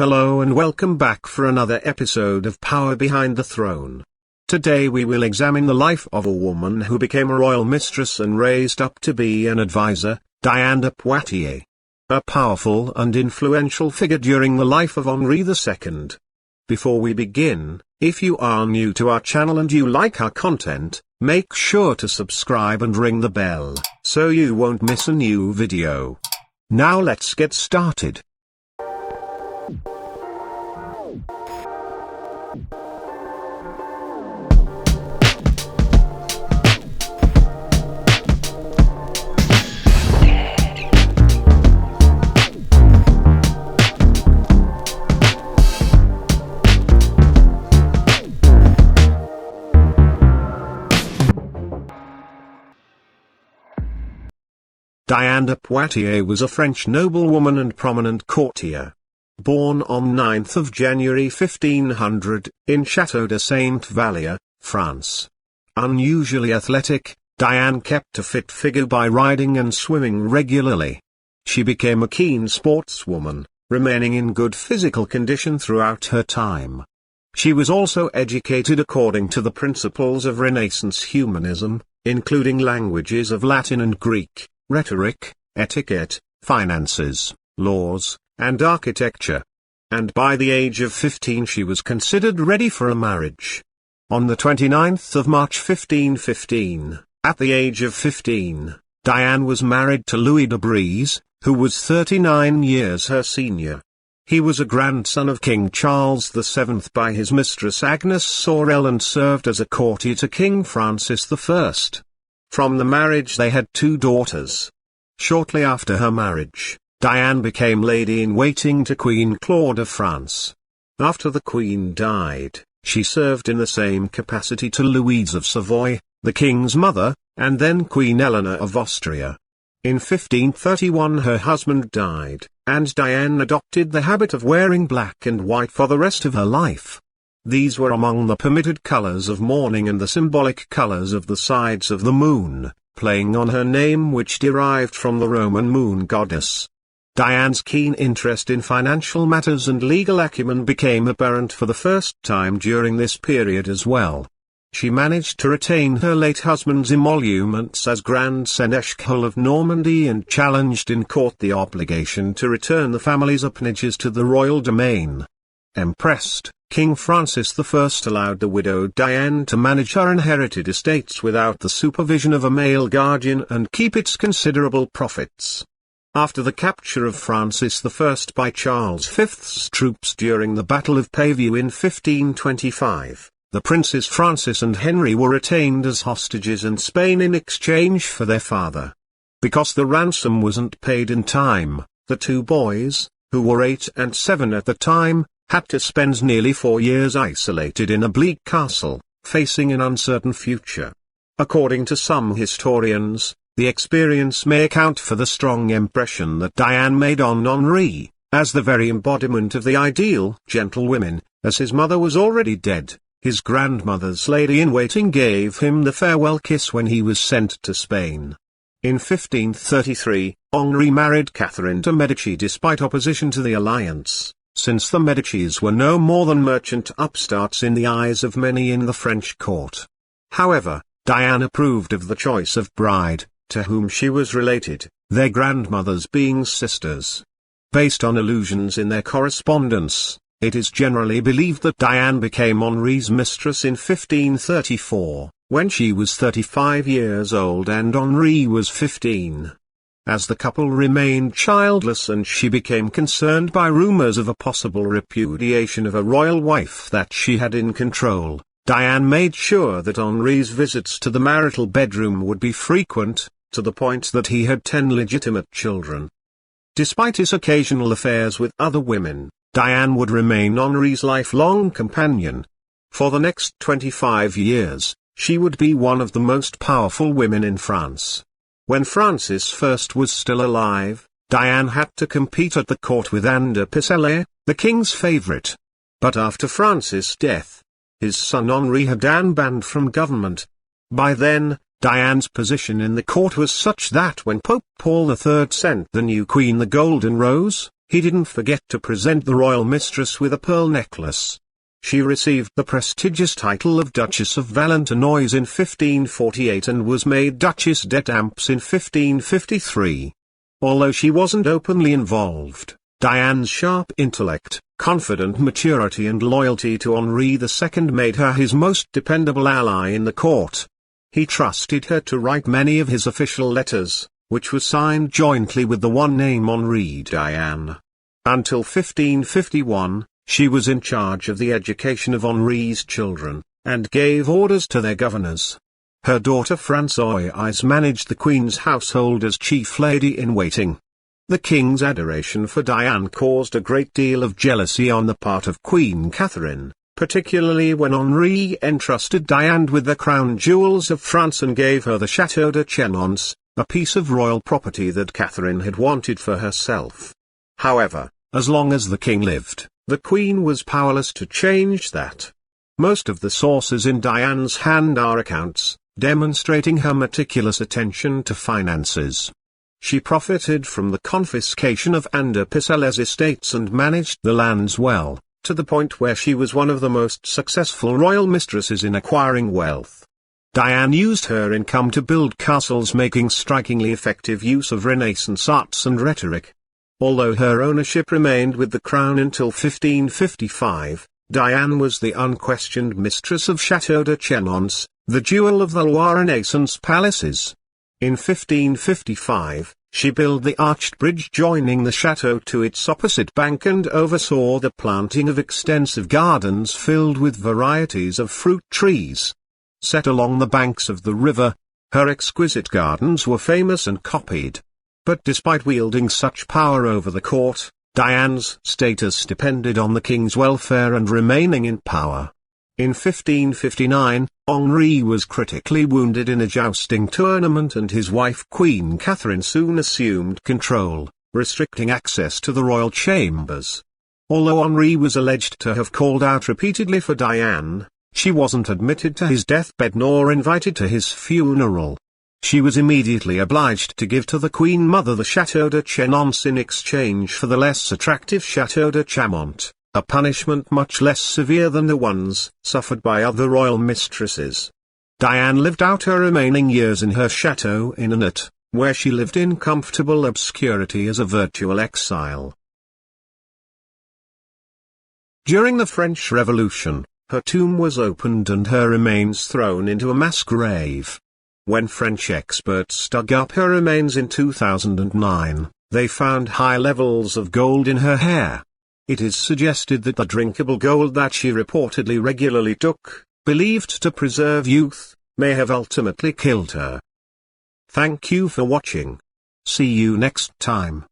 Hello and welcome back for another episode of Power Behind the Throne. Today we will examine the life of a woman who became a royal mistress and raised up to be an advisor, Diane de Poitiers. A powerful and influential figure during the life of Henri II. Before we begin, if you are new to our channel and you like our content, make sure to subscribe and ring the bell, so you won't miss a new video. Now let's get started. Diane de Poitiers was a French noblewoman and prominent courtier. Born on 9th of January 1500, in Château de Saint-Vallier, France. Unusually athletic, Diane kept a fit figure by riding and swimming regularly. She became a keen sportswoman, remaining in good physical condition throughout her time. She was also educated according to the principles of Renaissance humanism, including languages of Latin and Greek, rhetoric, etiquette, finances, laws, and architecture. And by the age of 15 she was considered ready for a marriage. On the 29th of March 1515, at the age of 15, Diane was married to Louis de Brézé, who was 39 years her senior. He was a grandson of King Charles VII by his mistress Agnes Sorel and served as a courtier to King Francis I. From the marriage they had 2 daughters. Shortly after her marriage, Diane became lady-in-waiting to Queen Claude of France. After the Queen died, she served in the same capacity to Louise of Savoy, the king's mother, and then Queen Eleanor of Austria. In 1531 her husband died, and Diane adopted the habit of wearing black and white for the rest of her life. These were among the permitted colors of mourning and the symbolic colors of the sides of the moon, playing on her name which derived from the Roman moon goddess. Diane's keen interest in financial matters and legal acumen became apparent for the first time during this period as well. She managed to retain her late husband's emoluments as Grand Seneschal of Normandy and challenged in court the obligation to return the family's appanages to the royal domain. Impressed, King Francis I allowed the widowed Diane to manage her inherited estates without the supervision of a male guardian and keep its considerable profits. After the capture of Francis I by Charles V's troops during the Battle of Pavia in 1525, the princes Francis and Henry were retained as hostages in Spain in exchange for their father. Because the ransom wasn't paid in time, the 2 boys, who were 8 and 7 at the time, had to spend nearly 4 years isolated in a bleak castle, facing an uncertain future. According to some historians, the experience may account for the strong impression that Diane made on Henri, as the very embodiment of the ideal gentlewoman. As his mother was already dead, his grandmother's lady-in-waiting gave him the farewell kiss when he was sent to Spain. In 1533, Henri married Catherine de' Medici despite opposition to the alliance, since the Medicis were no more than merchant upstarts in the eyes of many in the French court. However, Diane approved of the choice of bride, to whom she was related, their grandmothers being sisters. Based on allusions in their correspondence, it is generally believed that Diane became Henri's mistress in 1534, when she was 35 years old and Henri was 15. As the couple remained childless and she became concerned by rumors of a possible repudiation of a royal wife that she had in control, Diane made sure that Henri's visits to the marital bedroom would be frequent, to the point that he had 10 legitimate children. Despite his occasional affairs with other women, Diane would remain Henri's lifelong companion. For the next 25 years, she would be one of the most powerful women in France. When Francis I was still alive, Diane had to compete at the court with Anne de Poitiers, the king's favorite. But after Francis' death, his son Henri had Diane banned from government. By then, Diane's position in the court was such that when Pope Paul III sent the new queen the Golden Rose, He didn't forget to present the royal mistress with a pearl necklace. She received the prestigious title of Duchess of Valentinois in 1548 and was made Duchess d'Étampes in 1553. Although she wasn't openly involved, Diane's sharp intellect, confident maturity and loyalty to Henri II made her his most dependable ally in the court. He trusted her to write many of his official letters, which were signed jointly with the one name Henri Diane. Until 1551, she was in charge of the education of Henri's children, and gave orders to their governors. Her daughter Françoise managed the Queen's household as chief lady-in-waiting. The King's adoration for Diane caused a great deal of jealousy on the part of Queen Catherine, particularly when Henri entrusted Diane with the crown jewels of France and gave her the Château de Chenonce, a piece of royal property that Catherine had wanted for herself. However, as long as the king lived, the Queen was powerless to change that. Most of the sources in Diane's hand are accounts, demonstrating her meticulous attention to finances. She profited from the confiscation of Anne de Poitiers' estates and managed the lands well, to the point where she was one of the most successful royal mistresses in acquiring wealth. Diane used her income to build castles, making strikingly effective use of Renaissance arts and rhetoric. Although her ownership remained with the crown until 1555, Diane was the unquestioned mistress of Château de Chenonce, the jewel of the Loire Renaissance palaces. In 1555, she built the arched bridge joining the chateau to its opposite bank and oversaw the planting of extensive gardens filled with varieties of fruit trees. Set along the banks of the river, her exquisite gardens were famous and copied. But despite wielding such power over the court, Diane's status depended on the king's welfare and remaining in power. In 1559, Henri was critically wounded in a jousting tournament and his wife Queen Catherine soon assumed control, restricting access to the royal chambers. Although Henri was alleged to have called out repeatedly for Diane, she wasn't admitted to his deathbed nor invited to his funeral. She was immediately obliged to give to the Queen Mother the Château de Chenonce in exchange for the less attractive Château de Chaumont, a punishment much less severe than the ones suffered by other royal mistresses. Diane lived out her remaining years in her château in Annat, where she lived in comfortable obscurity as a virtual exile. During the French Revolution, her tomb was opened and her remains thrown into a mass grave. When French experts dug up her remains in 2009, they found high levels of gold in her hair. It is suggested that the drinkable gold that she reportedly regularly took, believed to preserve youth, may have ultimately killed her. Thank you for watching. See you next time.